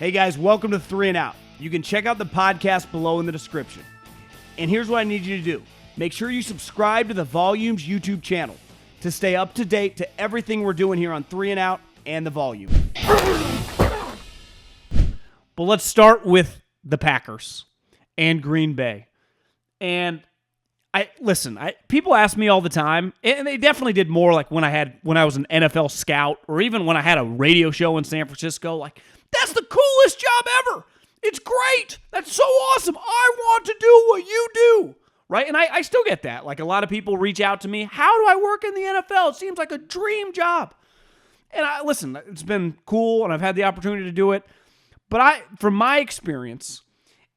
Hey guys, welcome to 3 and Out. You can check out the podcast below in the description. And here's what I need you to do. Make sure you subscribe to the Volumes YouTube channel to stay up to date to everything we're doing here on 3 and Out and the Volume. But let's start with the Packers and Green Bay. And people ask me all the time, and they definitely did more like when I was an NFL scout, or even when I had a radio show in San Francisco, like, that's the coolest job ever. It's great. That's so awesome. I want to do what you do. Right? And I still get that. Like, a lot of people reach out to me, how do I work in the NFL? It seems like a dream job. And listen, it's been cool, and I've had the opportunity to do it. But from my experience,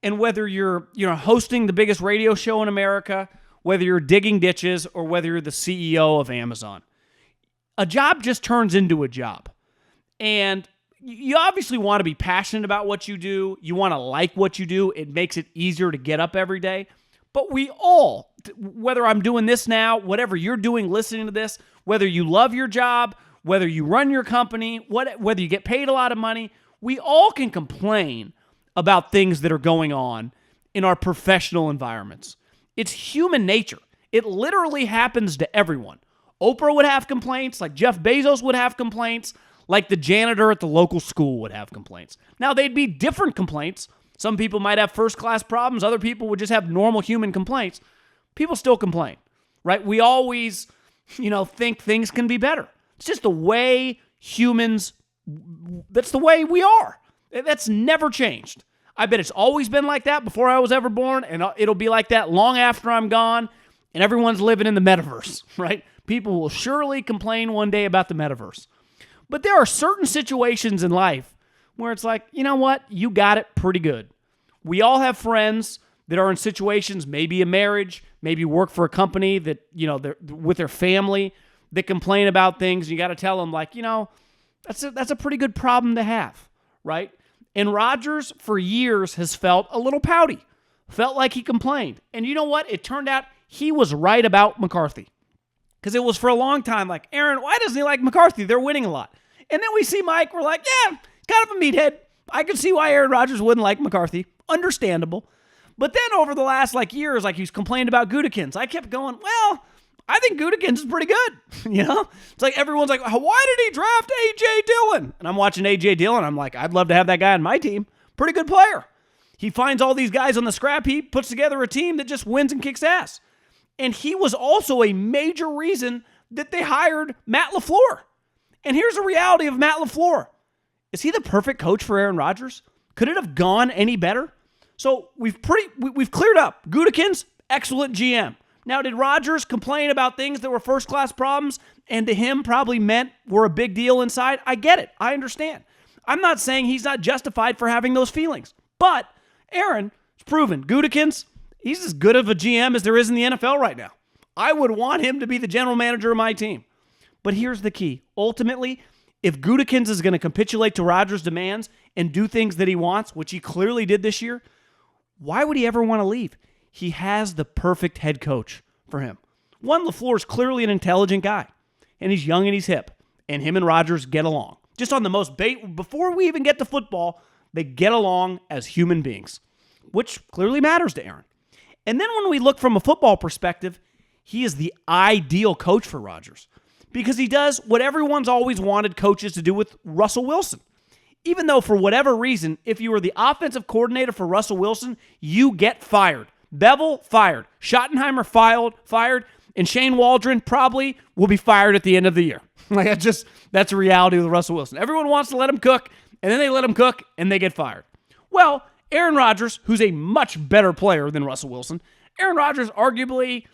and whether you're hosting the biggest radio show in America, whether you're digging ditches, or whether you're the CEO of Amazon, a job just turns into a job. And you obviously want to be passionate about what you do. You want to like what you do. It makes it easier to get up every day. But we all, whether I'm doing this now, whatever you're doing listening to this, whether you love your job, whether you run your company, whether you get paid a lot of money, we all can complain about things that are going on in our professional environments. It's human nature. It literally happens to everyone. Oprah would have complaints, like Jeff Bezos would have complaints, like the janitor at the local school would have complaints. Now, they'd be different complaints. Some people might have first-class problems. Other people would just have normal human complaints. People still complain, right? We always, think things can be better. It's just the way humans, that's the way we are. That's never changed. I bet it's always been like that before I was ever born, and it'll be like that long after I'm gone, and everyone's living in the metaverse, right? People will surely complain one day about the metaverse. But there are certain situations in life where it's like, you know what? You got it pretty good. We all have friends that are in situations, maybe a marriage, maybe work for a company that, they're with their family, that complain about things. You got to tell them, like, that's a pretty good problem to have, right? And Rodgers, for years, has felt a little pouty, felt like he complained. And you know what? It turned out he was right about McCarthy. Because it was for a long time like, Aaron, why doesn't he like McCarthy? They're winning a lot. And then we see Mike, we're like, yeah, kind of a meathead. I can see why Aaron Rodgers wouldn't like McCarthy. Understandable. But then over the last years, he's complained about Gutekunst. I kept going, well, I think Gutekunst is pretty good. It's like everyone's like, why did he draft A.J. Dillon? And I'm watching A.J. Dillon. I'm like, I'd love to have that guy on my team. Pretty good player. He finds all these guys on the scrap heap, puts together a team that just wins and kicks ass. And he was also a major reason that they hired Matt LaFleur. And here's the reality of Matt LaFleur. Is he the perfect coach for Aaron Rodgers? Could it have gone any better? So we've cleared up. Gutekunst, excellent GM. Now, did Rodgers complain about things that were first-class problems and to him probably meant were a big deal inside? I get it. I understand. I'm not saying he's not justified for having those feelings. But Aaron, it's proven. Gutekunst, he's as good of a GM as there is in the NFL right now. I would want him to be the general manager of my team. But here's the key. Ultimately, if Gutekunst is going to capitulate to Rodgers' demands and do things that he wants, which he clearly did this year, why would he ever want to leave? He has the perfect head coach for him. One, LaFleur is clearly an intelligent guy, and he's young and he's hip, and him and Rodgers get along. Just on the most before we even get to football, they get along as human beings, which clearly matters to Aaron. And then when we look from a football perspective, he is the ideal coach for Rodgers because he does what everyone's always wanted coaches to do with Russell Wilson. Even though for whatever reason, if you were the offensive coordinator for Russell Wilson, you get fired. Bevel, fired. Schottenheimer, fired. And Shane Waldron probably will be fired at the end of the year. That's a reality with Russell Wilson. Everyone wants to let him cook, and then they let him cook, and they get fired. Well, Aaron Rodgers, who's a much better player than Russell Wilson, Aaron Rodgers arguably,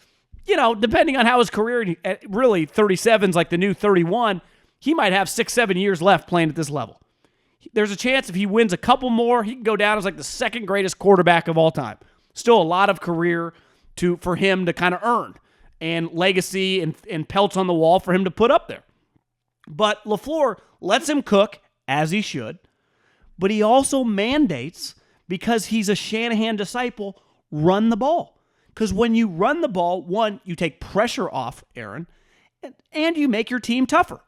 depending on how his career, really 37's like the new 31, he might have 6-7 years left playing at this level. There's a chance if he wins a couple more, he can go down as like the second greatest quarterback of all time. Still a lot of career for him to kind of earn and legacy and pelts on the wall for him to put up there. But LaFleur lets him cook, as he should, but he also mandates, because he's a Shanahan disciple, run the ball. Because when you run the ball, one, you take pressure off Aaron, and you make your team tougher.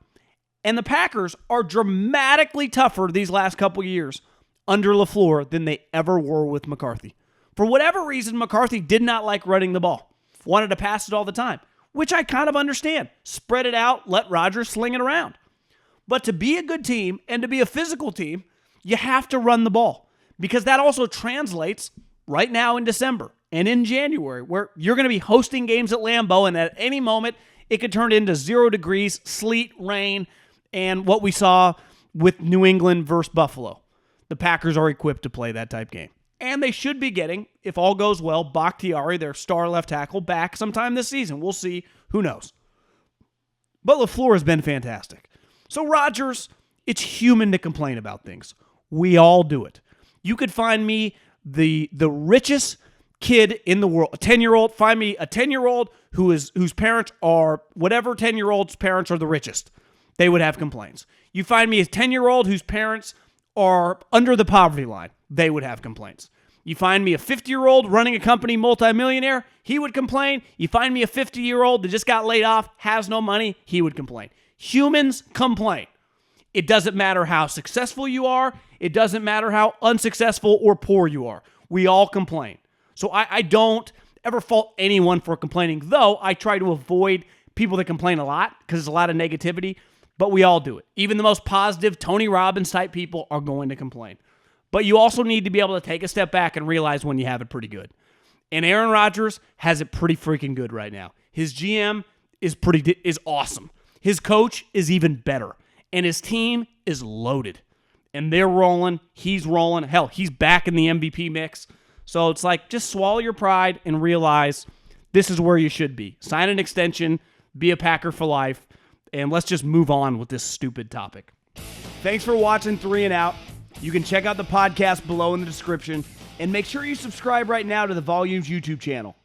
And the Packers are dramatically tougher these last couple years under LaFleur than they ever were with McCarthy. For whatever reason, McCarthy did not like running the ball. Wanted to pass it all the time, which I kind of understand. Spread it out, let Rodgers sling it around. But to be a good team and to be a physical team, you have to run the ball, because that also translates right now in December and in January, where you're going to be hosting games at Lambeau, and at any moment it could turn into 0 degrees, sleet, rain, and what we saw with New England versus Buffalo. The Packers are equipped to play that type game. And they should be getting, if all goes well, Bakhtiari, their star left tackle, back sometime this season. We'll see. Who knows? But LaFleur has been fantastic. So Rodgers, it's human to complain about things. We all do it. You could find me the richest kid in the world, a 10-year-old. Find me a 10-year-old whose parents are, whatever 10-year-old's parents are the richest. They would have complaints. You find me a 10-year-old whose parents are under the poverty line. They would have complaints. You find me a 50-year-old running a company, multimillionaire, he would complain. You find me a 50-year-old that just got laid off, has no money, he would complain. Humans complain. It doesn't matter how successful you are. It doesn't matter how unsuccessful or poor you are. We all complain. So I don't ever fault anyone for complaining, though I try to avoid people that complain a lot because there's a lot of negativity, but we all do it. Even the most positive Tony Robbins type people are going to complain. But you also need to be able to take a step back and realize when you have it pretty good. And Aaron Rodgers has it pretty freaking good right now. His GM is awesome. His coach is even better. And his team is loaded. And they're rolling. He's rolling. Hell, he's back in the MVP mix. So it's like, just swallow your pride and realize this is where you should be. Sign an extension, be a Packer for life, and let's just move on with this stupid topic. Thanks for watching 3 and Out. You can check out the podcast below in the description, and make sure you subscribe right now to the Volumes YouTube channel.